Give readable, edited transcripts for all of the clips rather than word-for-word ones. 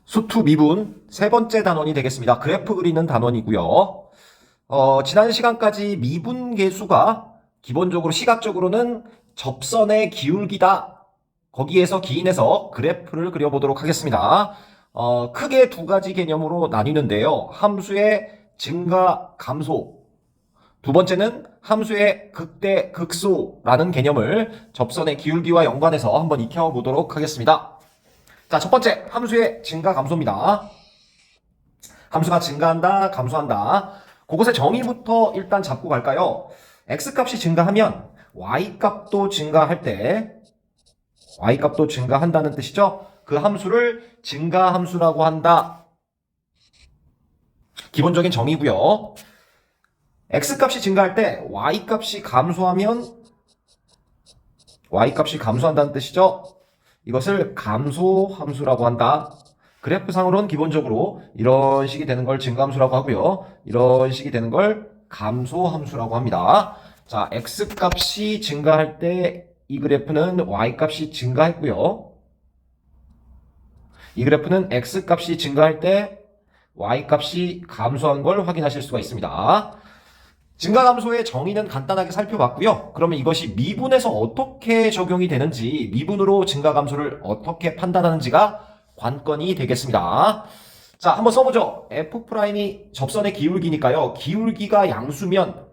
수투 미분 세 번째 단원이 되겠습니다. 그래프 그리는 단원이고요. 지난 시간까지 미분 계수가 기본적으로 시각적으로는 접선의 기울기다. 거기에서 기인해서 그래프를 그려보도록 하겠습니다. 크게 두 가지 개념으로 나뉘는데요. 함수의 증가, 감소. 두 번째는 함수의 극대, 극소라는 개념을 접선의 기울기와 연관해서 한번 익혀보도록 하겠습니다. 자, 첫 번째, 함수의 증가, 감소입니다. 함수가 증가한다, 감소한다. 그것의 정의부터 일단 잡고 갈까요? x값이 증가하면 y값도 증가할 때, y값도 증가한다는 뜻이죠? 그 함수를 증가함수라고 한다. 기본적인 정의고요. x값이 증가할 때 y값이 감소하면 y값이 감소한다는 뜻이죠? 이것을 감소함수라고 한다. 그래프상으로는 기본적으로 이런 식이 되는 걸 증가함수라고 하고요. 이런 식이 되는 걸 감소함수라고 합니다. 자, x값이 증가할 때 이 그래프는 y값이 증가했고요. 이 그래프는 x값이 증가할 때 y값이 감소한 걸 확인하실 수가 있습니다. 증가감소의 정의는 간단하게 살펴봤고요. 그러면 이것이 미분에서 어떻게 적용이 되는지, 미분으로 증가감소를 어떻게 판단하는지가 관건이 되겠습니다. 자, 한번 써보죠. F'이 접선의 기울기니까요. 기울기가 양수면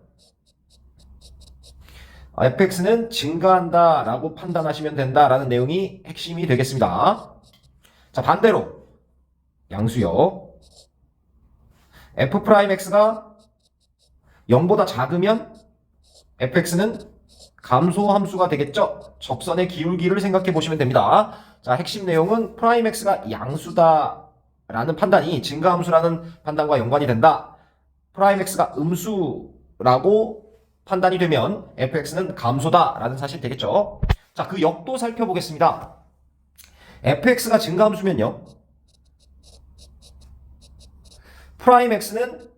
fx는 증가한다 라고 판단하시면 된다라는 내용이 핵심이 되겠습니다. 자, 반대로 양수요. F'x가 0보다 작으면 fx는 감소함수가 되겠죠. 접선의 기울기를 생각해 보시면 됩니다. 자, 핵심 내용은 프라임 x가 양수다 라는 판단이 증가함수라는 판단과 연관이 된다. 프라임 x가 음수라고 판단이 되면 fx는 감소다 라는 사실이 되겠죠. 자, 그 역도 살펴보겠습니다. fx가 증가함수면요. 프라임 x는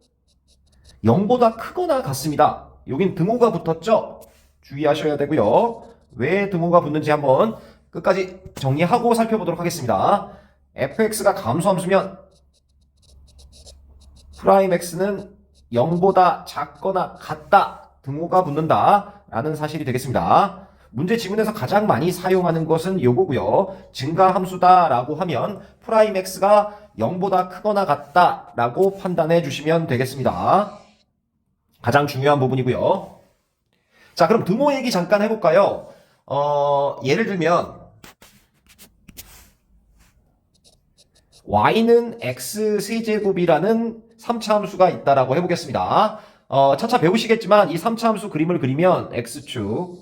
0보다 크거나 같습니다. 여긴 등호가 붙었죠? 주의하셔야 되고요. 왜 등호가 붙는지 한번 끝까지 정리하고 살펴보도록 하겠습니다. fx가 감소함수면 프라임 x는 0보다 작거나 같다. 등호가 붙는다. 라는 사실이 되겠습니다. 문제 지문에서 가장 많이 사용하는 것은 요거고요. 증가함수다 라고 하면 프라임 x가 0보다 크거나 같다 라고 판단해 주시면 되겠습니다. 가장 중요한 부분이고요. 자, 그럼 등호 얘기 잠깐 해볼까요? 예를 들면 y는 x세제곱이라는 3차 함수가 있다라고 해보겠습니다. 차차 배우시겠지만 이 3차 함수 그림을 그리면 x축,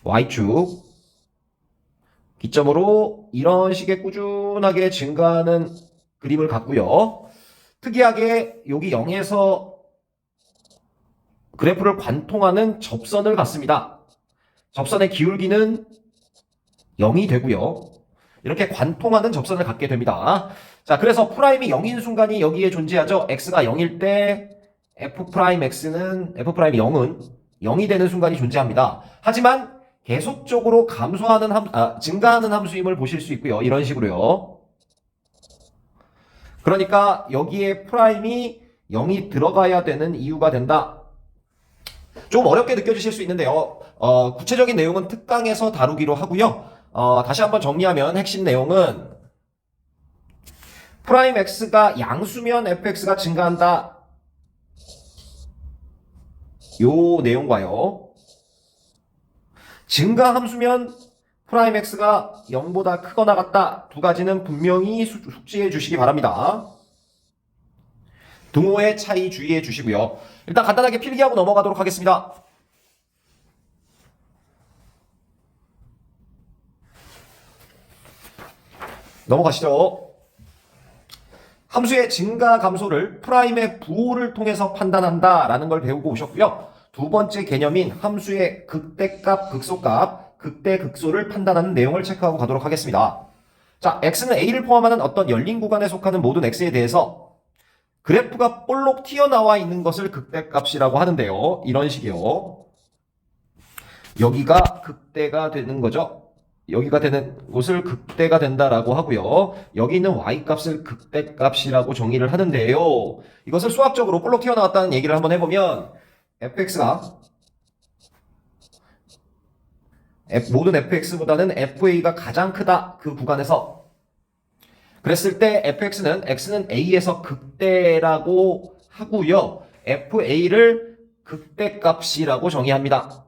y축 기점으로 이런 식의 꾸준하게 증가하는 그림을 갖고요. 특이하게 여기 0에서 그래프를 관통하는 접선을 갖습니다. 접선의 기울기는 0이 되고요. 이렇게 관통하는 접선을 갖게 됩니다. 자, 그래서 프라임이 0인 순간이 여기에 존재하죠. x가 0일 때 f'x는 f'이 0은 0이 되는 순간이 존재합니다. 하지만 계속적으로 증가하는 함수임을 보실 수 있고요. 이런 식으로요. 그러니까 여기에 프라임이 0이 들어가야 되는 이유가 된다. 좀 어렵게 느껴지실 수 있는데요. 구체적인 내용은 특강에서 다루기로 하고요. 다시 한번 정리하면 핵심 내용은 프라임 x가 양수면 fx가 증가한다. 요 내용과요. 증가함수면 프라임 x가 0보다 크거나 같다. 두 가지는 분명히 숙지해 주시기 바랍니다. 등호의 차이 주의해 주시고요. 일단 간단하게 필기하고 넘어가도록 하겠습니다. 넘어가시죠. 함수의 증가 감소를 프라임의 부호를 통해서 판단한다라는 걸 배우고 오셨고요. 두 번째 개념인 함수의 극대값, 극소값, 극대, 극소를 판단하는 내용을 체크하고 가도록 하겠습니다. 자, x는 a를 포함하는 어떤 열린 구간에 속하는 모든 x에 대해서 그래프가 볼록 튀어나와 있는 것을 극대값이라고 하는데요. 이런 식이요. 여기가 극대가 되는 거죠. 여기가 되는 곳을 극대가 된다라고 하고요. 여기 있는 y값을 극대값이라고 정의를 하는데요. 이것을 수학적으로 볼록 튀어나왔다는 얘기를 한번 해보면 fx가 모든 fx보다는 fa가 가장 크다 그 구간에서 그랬을 때 fx는 x는 a에서 극대라고 하고요. fa를 극대값이라고 정의합니다.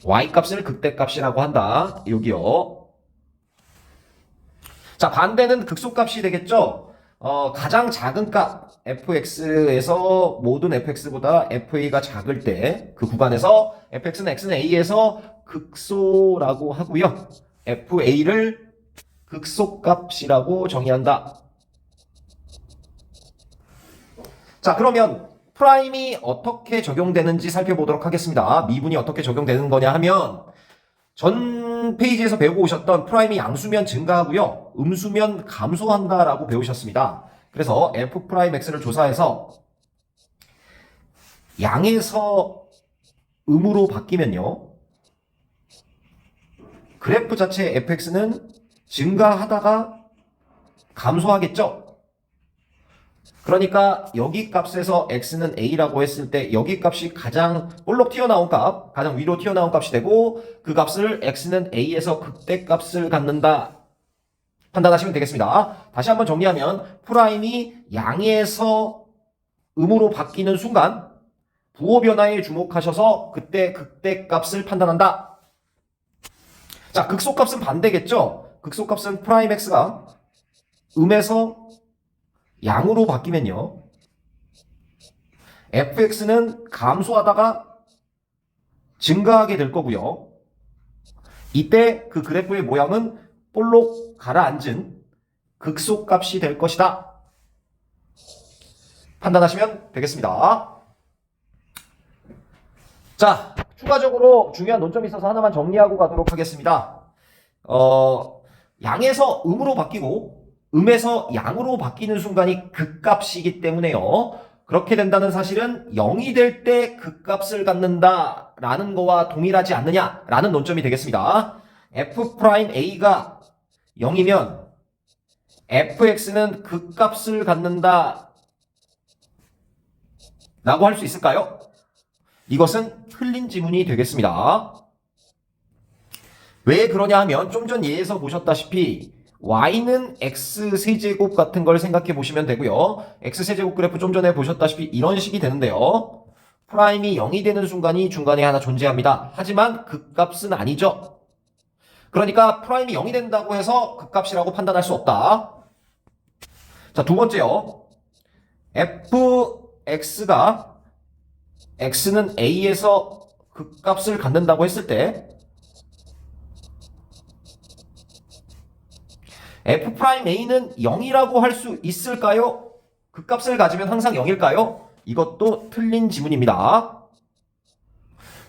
y값을 극대값이라고 한다. 여기요. 자, 반대는 극소값이 되겠죠? 가장 작은 값 fx에서 모든 fx보다 fa가 작을 때 그 구간에서 fx는 x는 a에서 극소라고 하고요. fa를 극소값이라고 정의한다. 자, 그러면 프라임이 어떻게 적용되는지 살펴보도록 하겠습니다. 미분이 어떻게 적용되는 거냐 하면 전 페이지에서 배우고 오셨던 프라임이 양수면 증가하고요. 음수면 감소한다라고 배우셨습니다. 그래서 f'x를 조사해서 양에서 음으로 바뀌면요. 그래프 자체 fx는 증가하다가 감소하겠죠. 그러니까 여기 값에서 x는 a라고 했을 때 여기 값이 가장 볼록 튀어나온 값, 가장 위로 튀어나온 값이 되고 그 값을 x는 a에서 극대값을 갖는다 판단하시면 되겠습니다. 다시 한번 정리하면 프라임이 양에서 음으로 바뀌는 순간 부호 변화에 주목하셔서 그때 극대값을 판단한다. 자, 극소값은 반대겠죠? 극소값은 프라임 x가 음에서 양으로 바뀌면요. fx는 감소하다가 증가하게 될 거고요. 이때 그 그래프의 모양은 볼록 가라앉은 극소값이 될 것이다. 판단하시면 되겠습니다. 자, 추가적으로 중요한 논점이 있어서 하나만 정리하고 가도록 하겠습니다. 양에서 음으로 바뀌고 음에서 양으로 바뀌는 순간이 극값이기 때문에요. 그렇게 된다는 사실은 0이 될 때 극값을 갖는다 라는 거와 동일하지 않느냐 라는 논점이 되겠습니다. f'a가 0이면 fx는 극값을 갖는다 라고 할 수 있을까요? 이것은 틀린 지문이 되겠습니다. 왜 그러냐 하면 좀 전 예에서 보셨다시피 y는 x세제곱 같은 걸 생각해 보시면 되고요. x세제곱 그래프 좀 전에 보셨다시피 이런 식이 되는데요. 프라임이 0이 되는 순간이 중간에 하나 존재합니다. 하지만 극값은 아니죠. 그러니까 프라임이 0이 된다고 해서 극값이라고 판단할 수 없다. 자, 두 번째요. fx가 x는 a에서 극값을 갖는다고 했을 때 f'a는 0이라고 할 수 있을까요? 극값을 가지면 항상 0일까요? 이것도 틀린 지문입니다.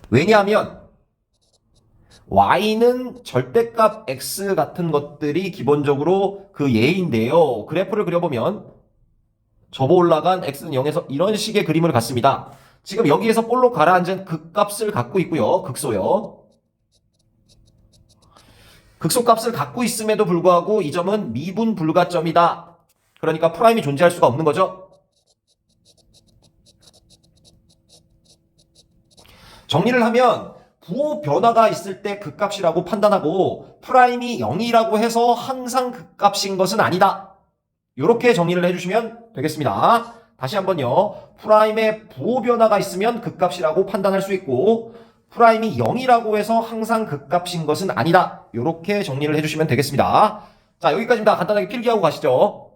왜냐하면 y는 절대값 x 같은 것들이 기본적으로 그 예인데요. 그래프를 그려보면 접어 올라간 x는 0에서 이런 식의 그림을 갖습니다. 지금 여기에서 볼록 가라앉은 극값을 갖고 있고요. 극소요. 극소값을 갖고 있음에도 불구하고 이 점은 미분 불가점이다. 그러니까 프라임이 존재할 수가 없는 거죠. 정리를 하면 부호 변화가 있을 때 극값이라고 판단하고 프라임이 0이라고 해서 항상 극값인 것은 아니다. 이렇게 정리를 해주시면 되겠습니다. 다시 한번요. 프라임에 부호 변화가 있으면 극값이라고 판단할 수 있고 프라임이 0이라고 해서 항상 극값인 것은 아니다. 이렇게 정리를 해주시면 되겠습니다. 자, 여기까지입니다. 간단하게 필기하고 가시죠.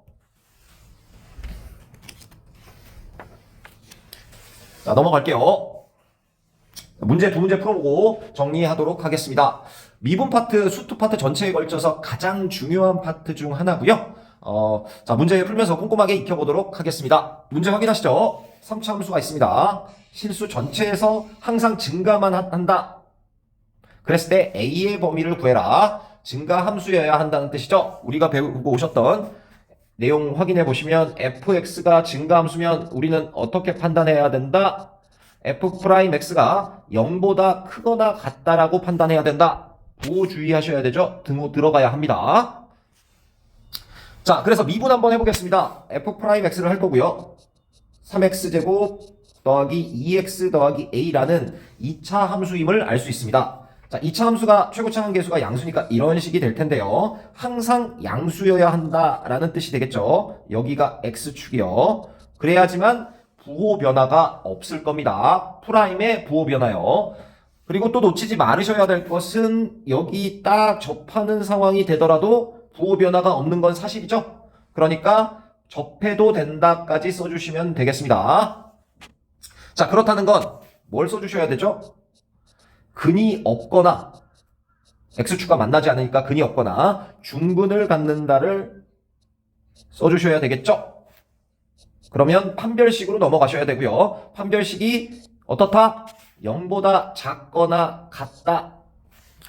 자, 넘어갈게요. 문제 두 문제 풀어보고 정리하도록 하겠습니다. 미분 파트, 수투 파트 전체에 걸쳐서 가장 중요한 파트 중 하나고요. 자, 문제 풀면서 꼼꼼하게 익혀보도록 하겠습니다. 문제 확인하시죠. 3차 함수가 있습니다. 실수 전체에서 항상 증가만 한다. 그랬을 때 A의 범위를 구해라. 증가 함수여야 한다는 뜻이죠. 우리가 배우고 오셨던 내용 확인해 보시면 fx가 증가 함수면 우리는 어떻게 판단해야 된다? f'x가 0보다 크거나 같다라고 판단해야 된다. 부호 주의하셔야 되죠. 등호 들어가야 합니다. 자, 그래서 미분 한번 해보겠습니다. f'x를 할 거고요. 3x제곱 더하기 2x 더하기 a라는 2차 함수임을 알 수 있습니다. 자, 2차 함수가 최고차항 계수가 양수니까 이런 식이 될 텐데요. 항상 양수여야 한다라는 뜻이 되겠죠. 여기가 x축이요. 그래야지만 부호 변화가 없을 겁니다. 프라임의 부호 변화요. 그리고 또 놓치지 말으셔야 될 것은 여기 딱 접하는 상황이 되더라도 부호 변화가 없는 건 사실이죠. 그러니까 접해도 된다까지 써주시면 되겠습니다. 자, 그렇다는 건 뭘 써주셔야 되죠? 근이 없거나 x축과 만나지 않으니까 근이 없거나 중근을 갖는다를 써주셔야 되겠죠? 그러면 판별식으로 넘어가셔야 되고요. 판별식이 어떻다? 0보다 작거나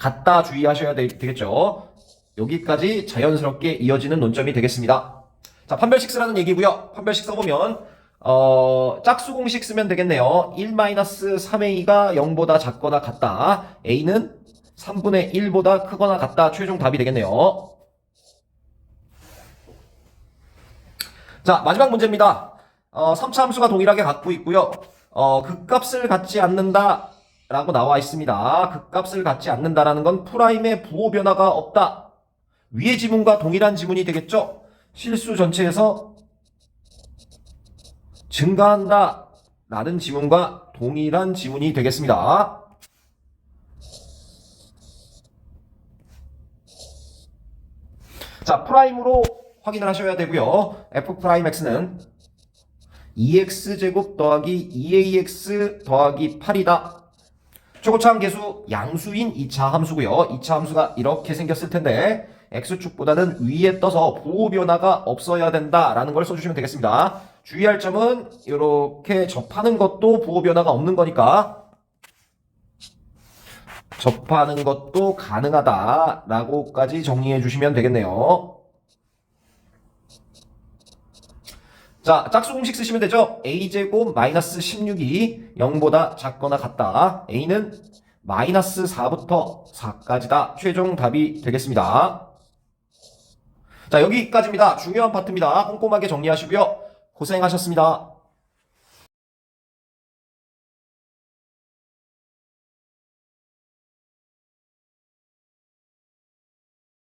같다 주의하셔야 되겠죠. 여기까지 자연스럽게 이어지는 논점이 되겠습니다. 자, 판별식 쓰라는 얘기고요. 판별식 써보면 짝수 공식 쓰면 되겠네요. 1-3a가 0보다 작거나 같다. a는 3분의 1보다 크거나 같다. 최종 답이 되겠네요. 자, 마지막 문제입니다. 3차 함수가 동일하게 갖고 있고요. 극값을 갖지 않는다 라고 나와 있습니다. 극값을 갖지 않는다라는 건 프라임의 부호 변화가 없다. 위의 지문과 동일한 지문이 되겠죠? 실수 전체에서 증가한다 라는 지문과 동일한 지문이 되겠습니다. 자, 프라임으로 확인을 하셔야 되고요. f'x는 2x제곱 더하기 2ax 더하기 8이다. 최고차항 계수 양수인 2차 함수고요. 2차 함수가 이렇게 생겼을 텐데 x축보다는 위에 떠서 부호 변화가 없어야 된다라는 걸 써주시면 되겠습니다. 주의할 점은 이렇게 접하는 것도 부호 변화가 없는 거니까 접하는 것도 가능하다라고까지 정리해 주시면 되겠네요. 자, 짝수 공식 쓰시면 되죠? a제곱 마이너스 16이 0보다 작거나 같다. a는 마이너스 4부터 4까지다. 최종 답이 되겠습니다. 자, 여기까지입니다. 중요한 파트입니다. 꼼꼼하게 정리하시고요. 고생하셨습니다.